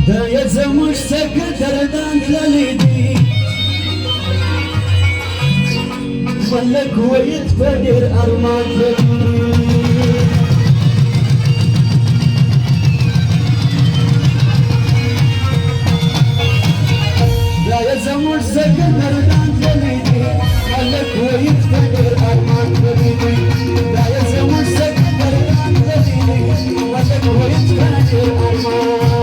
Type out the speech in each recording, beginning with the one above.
دا يزمش سكتر دانت لليدي ملك ويتفدر أرمان دا يزمش سكتر دانت لليدي ملك ويتفدر أرمان دا يزمش سكتر دانت لليدي ملك ويتفدر أرمان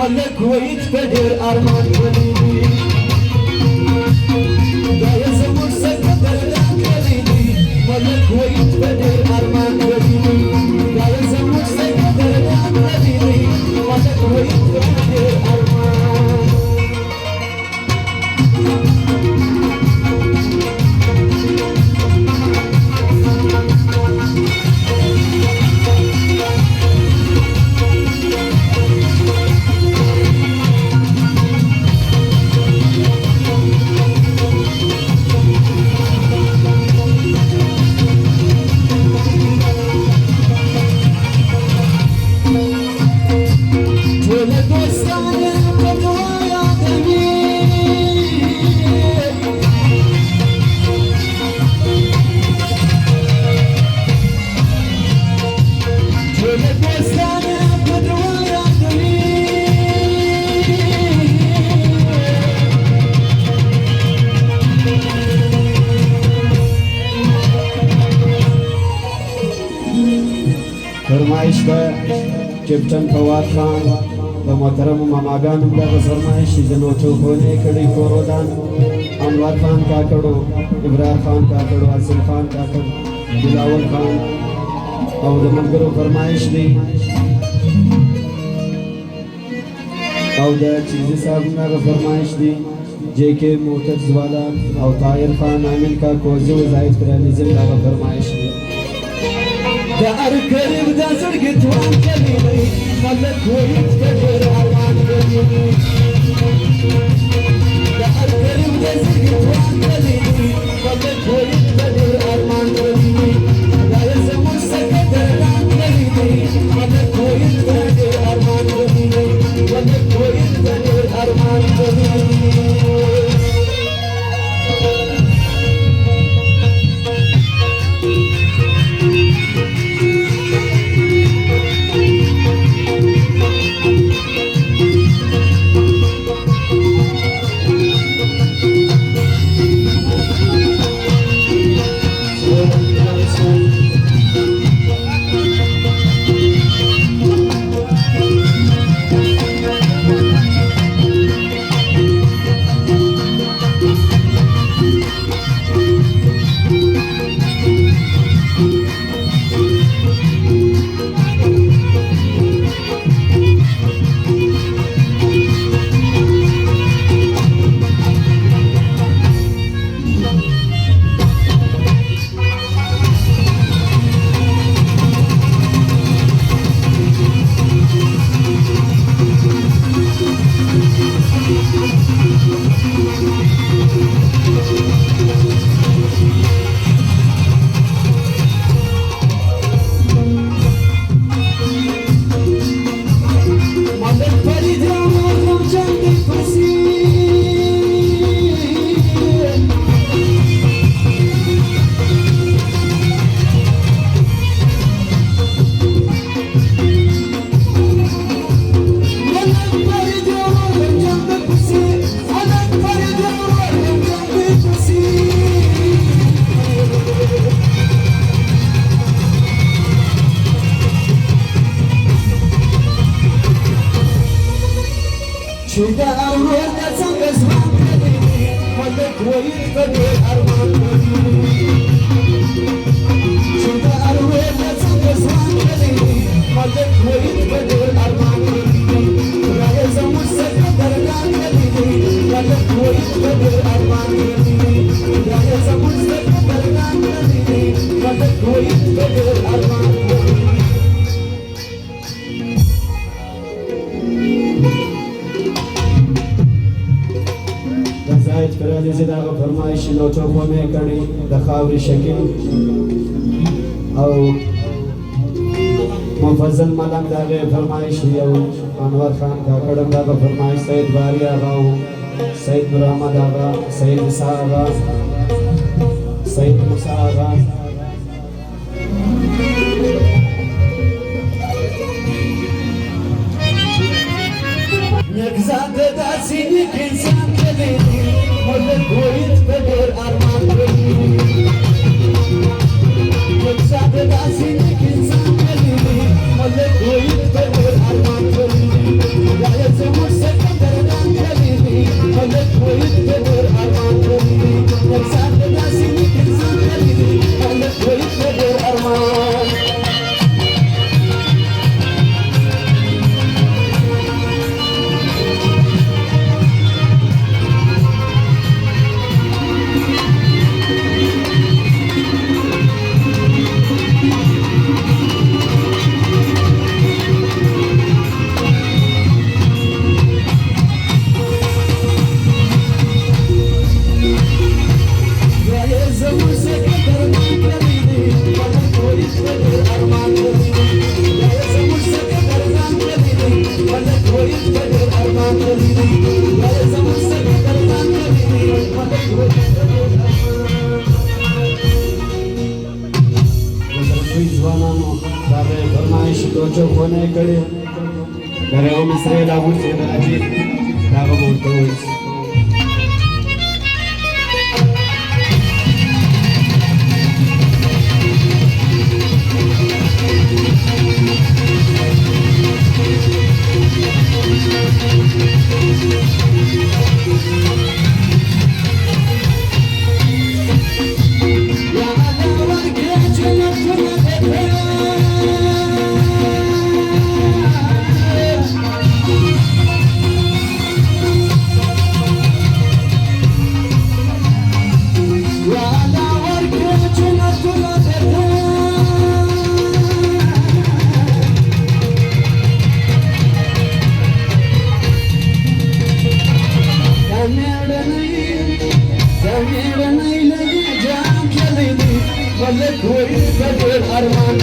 ملك ويتفدر أرمان وليدي دا يزمر سكتر دانت لليدي ملك ويتفدر أرمان وليدي دا يزمر سكتر دانت لليدي ملك ويتفدر أرمان فرمایش به کپټن فواد خان د محترم ماماګانو دغه فرمایش د نوټو خونې کړي کورودان انور خان کاکړو ابرار خان کاکړو حسن خان کاکړ بلاول خان او د ملګرو فرمایش دی او د چیزی صاحب دغه فرمایش دی جے کے موټرز والا او طاهر خان عامل کا کوزو زاید کرانیزم دغه فرمایش دی دا أركب دا زرقت وانتليني ملك ويتفدر أرمان وليدي دا أركب دا زرقت وانتليني ملك ويتفدر أرمان وليدي دا يزمر سكتر دانت لليدي ملك ويتفدر أرمان وليدي ملك ويتفدر أرمان وليدي زاید کرالی زداغ فرمایش لوچو خومه کړي د خاوري شکل او مفضل ملنګ داغه فرمایش یو انور خان کاکړم داغه فرمایش سید باری آغا سید نور احمد آغا سید عیسی آغا سید موسی آغا نگزاد داسی نیک انسان کلی ملک گوید بدر ارمان کلی نگزاد داسی نیک انسان کلی ملک گوید بدر ارمان کلی رایت زمور سکندر دان کلی ملک گوید بدر ارمان کلی نگزاد داسی نیک انسان کلی ملک گوید بدر ارمان Dojo khone kade dare o misre lagu se aji daga bolto is Arman